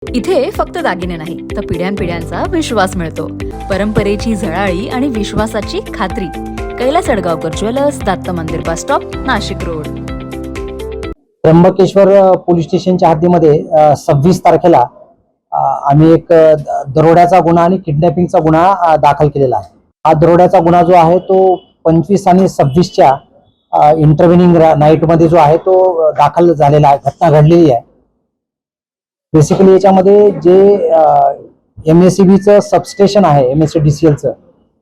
इथे फक्त दागिने नाही तर पिढ्यानपिढ्यांचा विश्वास मिळतो. परंपरेची झळाळी आणि विश्वासाची खात्री. कैलास अडगावकर ज्वेलर्स, दत्त मंदिर bus stop, Nashik road. Trimbakeshwar police स्टेशनच्या हद्दीमध्ये 26 तारखेला आम्ही एक दरोड्याचा गुन्हा आणि किडनॅपिंगचा गुन्हा दाखल केलेला आहे. हा दरोड्याचा गुन्हा जो आहे तो 25 आणि 26च्या इंटरव्हिनिंग नाईटमध्ये जो आहे तो दाखल झालेला आहे, घटना घडलेली आहे. बेसिकली याच्यामध्ये जे MSEBचं सबस्टेशन आहे, MSEDCLचं,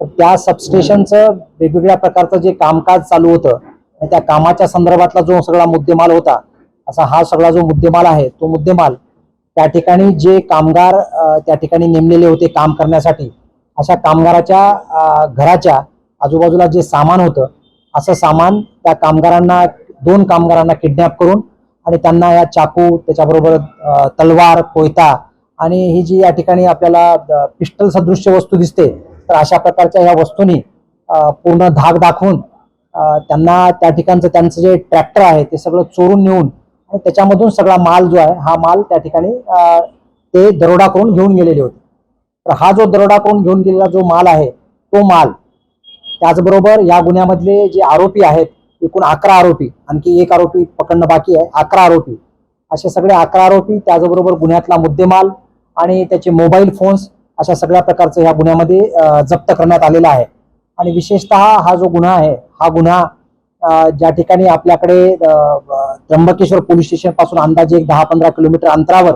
तर त्या सबस्टेशनचं वेगवेगळ्या प्रकारचं जे कामकाज चालू होतं आणि त्या कामाच्या संदर्भातला जो सगळा मुद्देमाल होता, असा हा सगळा जो मुद्देमाल आहे तो मुद्देमाल त्या ठिकाणी जे कामगार त्या ठिकाणी नेमलेले होते काम करण्यासाठी, अशा कामगाराच्या घराच्या आजूबाजूला जे सामान होतं, असं सामान त्या कामगारांना 2 कामगारांना किडनॅप करून आणि त्यांना या चाकू, त्याच्याबरोबर तलवार, कोयता आणि ही जी या ठिकाणी आपल्याला पिस्टल सदृश्य वस्तू दिसते, तर अशा प्रकारच्या ह्या वस्तूंनी पूर्ण धाक दाखवून त्यांना त्या ठिकाणचं त्यांचं जे ट्रॅक्टर आहे ते सगळं चोरून नेऊन आणि त्याच्यामधून सगळा माल जो आहे हा माल त्या ठिकाणी ते दरोडा करून घेऊन गेलेले होते. तर हा जो दरोडा करून घेऊन गेलेला जो माल आहे तो माल, त्याचबरोबर या गुन्ह्यामधले जे आरोपी आहेत, एकूण 11 आरोपी, आणखी एक आरोपी पकडणं बाकी आहे, 11 आरोपी, असे सगळे 11 आरोपी, त्याचबरोबर गुन्ह्यातला मुद्देमाल आणि त्याचे मोबाईल फोन्स, अशा सगळ्या प्रकारचं ह्या गुन्ह्यामध्ये जप्त करण्यात आलेला आहे. आणि विशेषतः हा जो गुन्हा आहे, हा गुन्हा ज्या ठिकाणी आपल्याकडे त्र्यंबकेश्वर पोलीस स्टेशन पासून अंदाजे एक 10-15 किलोमीटर अंतरावर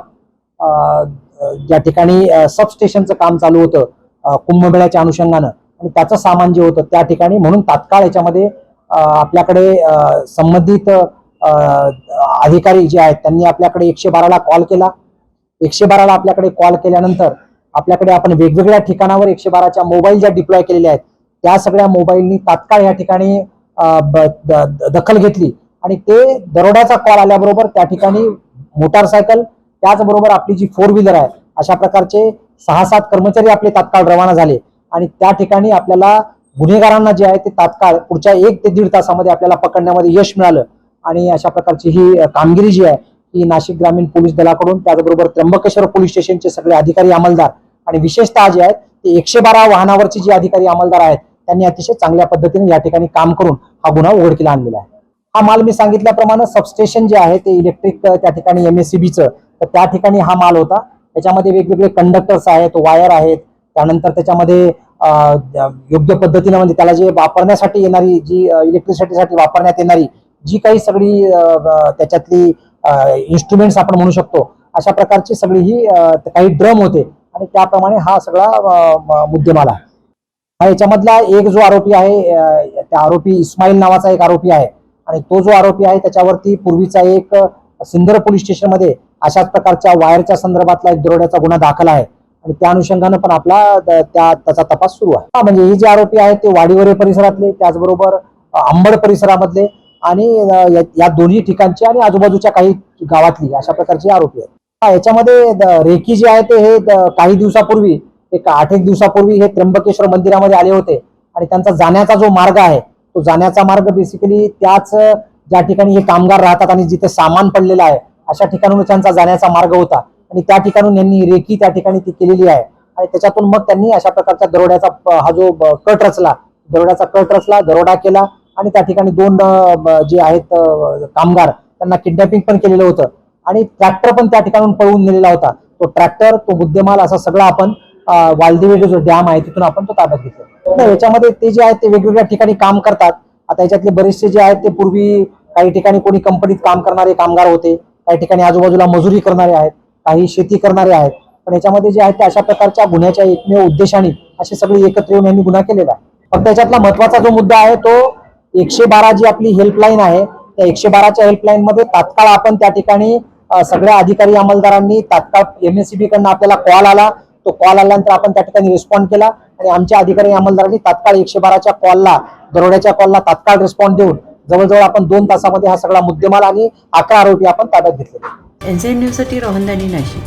ज्या ठिकाणी सबस्टेशनचं काम चालू होतं कुंभमेळ्याच्या अनुषंगानं, आणि त्याचं सामान जे होतं त्या ठिकाणी, म्हणून तात्काळ याच्यामध्ये आपल्याकडे संबंधित अधिकारी जे आहेत त्यांनी आपल्याकडे 112ला कॉल केला. 112ला आपल्याकडे कॉल केल्यानंतर आपल्याकडे आपण वेगवेगळ्या ठिकाणावर 112च्या मोबाईल ज्या डिप्लॉय केलेल्या आहेत त्या सगळ्या मोबाईलनी तात्काळ या ठिकाणी दखल घेतली आणि ते दरोड्याचा कॉल आल्याबरोबर त्या ठिकाणी मोटारसायकल, त्याचबरोबर आपली जी 4 व्हीलर आहे, अशा प्रकारचे 6-7 कर्मचारी आपले तात्काळ रवाना झाले आणि त्या ठिकाणी आपल्याला गुन्हेगारांना जे आहे ते तात्काळ पुढच्या 1 ते 1.5 तासामध्ये आपल्याला पकडण्यामध्ये यश मिळालं. आणि अशा प्रकारची ही कामगिरी जी आहे ही नाशिक ग्रामीण पोलीस दलाकडून, त्याचबरोबर त्र्यंबकेश्वर पोलीस स्टेशनचे सगळे अधिकारी अंमलदार आणि विशेषतः जे आहेत ते 112 वाहनावरचे जे अधिकारी अंमलदार आहेत त्यांनी अतिशय चांगल्या पद्धतीने या ठिकाणी काम करून हा गुन्हा उघडकीला आणलेला आहे. हा माल मी सांगितल्याप्रमाणे सबस्टेशन जे आहे ते इलेक्ट्रिक त्या ठिकाणी MSEBचं, तर त्या ठिकाणी हा माल होता. त्याच्यामध्ये वेगवेगळे कंडक्टर्स आहेत, वायर आहेत, त्यानंतर त्याच्यामध्ये योग्य पद्धतीने म्हणजे त्याला जे वापरण्यासाठी येणारी, जी इलेक्ट्रिसिटीसाठी वापरण्यात येणारी जी काही सगळी त्याच्यातली इन्स्ट्रुमेंट्स आपण म्हणू शकतो, अशा प्रकारची सगळी ही काही ड्रम होते आणि त्याप्रमाणे हा सगळा मुद्देमाल आहे. हा याच्यामधला एक जो आरोपी आहे, त्या आरोपी इस्माईल नावाचा एक आरोपी आहे आणि तो जो आरोपी आहे त्याच्यावरती पूर्वीचा एक सिंदर पोलीस स्टेशनमध्ये अशाच प्रकारच्या वायरच्या संदर्भातला एक दरोड्याचा गुन्हा दाखल आहे आणि त्या अनुषंगानं पण आपला त्याचा तपास सुरू आहे. म्हणजे हे जे आरोपी आहेत ते वाडीवरे परिसरातले, त्याचबरोबर अंबड परिसरामधले आणि या दोन्ही ठिकाणचे आणि आजूबाजूच्या काही गावातली अशा प्रकारचे आरोपी आहेत. याच्यामध्ये रेकी जे आहे ते हे काही दिवसापूर्वी, एक 8-1 दिवसापूर्वी हे त्र्यंबकेश्वर मंदिरामध्ये आले होते आणि त्यांचा जाण्याचा जो मार्ग आहे तो जाण्याचा मार्ग बेसिकली त्याच ज्या ठिकाणी हे कामगार राहतात आणि जिथे सामान पडलेलं आहे अशा ठिकाणून त्यांचा जाण्याचा मार्ग होता आणि त्या ठिकाणून यांनी रेकी त्या ठिकाणी ती केलेली आहे आणि त्याच्यातून मग त्यांनी अशा प्रकारच्या दरोड्याचा हा जो कट रचला, दरोडा केला आणि त्या ठिकाणी 2 जे आहेत कामगार त्यांना किडनॅपिंग पण केलेलं होतं आणि ट्रॅक्टर पण त्या ठिकाणून पळवून नेलेला होता. तो ट्रॅक्टर, तो मुद्देमाल, असा सगळा आपण वालदेवी जो डॅम आहे तिथून आपण तो ताब्यात घेतला. याच्यामध्ये ते जे आहेत ते वेगवेगळ्या ठिकाणी काम करतात. आता याच्यातले बरेचसे जे आहेत ते पूर्वी काही ठिकाणी कोणी कंपनीत काम करणारे कामगार होते, काही ठिकाणी आजूबाजूला मजुरी करणारे आहेत, काही शेती करणारे आहेत. पण याच्यामध्ये जे आहेत ते अशा प्रकारच्या गुन्ह्याच्या एकमेव उद्देशाने असे सगळे एकत्र येऊन यांनी गुन्हा केलेला आहे. फक्त याच्यातला महत्वाचा जो मुद्दा आहे तो 112 जी आपली हेल्पलाईन आहे, त्या 112च्या हेल्पलाईन मध्ये तात्काळ आपण त्या ठिकाणी सगळ्या अधिकारी अंमलदारांनी तात्काळ MSEB कडून आपल्याला कॉल आला. तो कॉल आल्यानंतर आपण त्या ठिकाणी रिस्पॉन्ड केला आणि आमच्या अधिकारी अंमलदारांनी तात्काळ 112च्या कॉलला, दरोड्याच्या कॉलला तात्काळ रिस्पॉन्ड देऊन जवळजवळ आपण 2 तासामध्ये हा सगळा मुद्देमाल आणि 11 आरोपी आपण ताब्यात घेतले. NZ न्यूजसाठी रोहन दानी, नाशिक.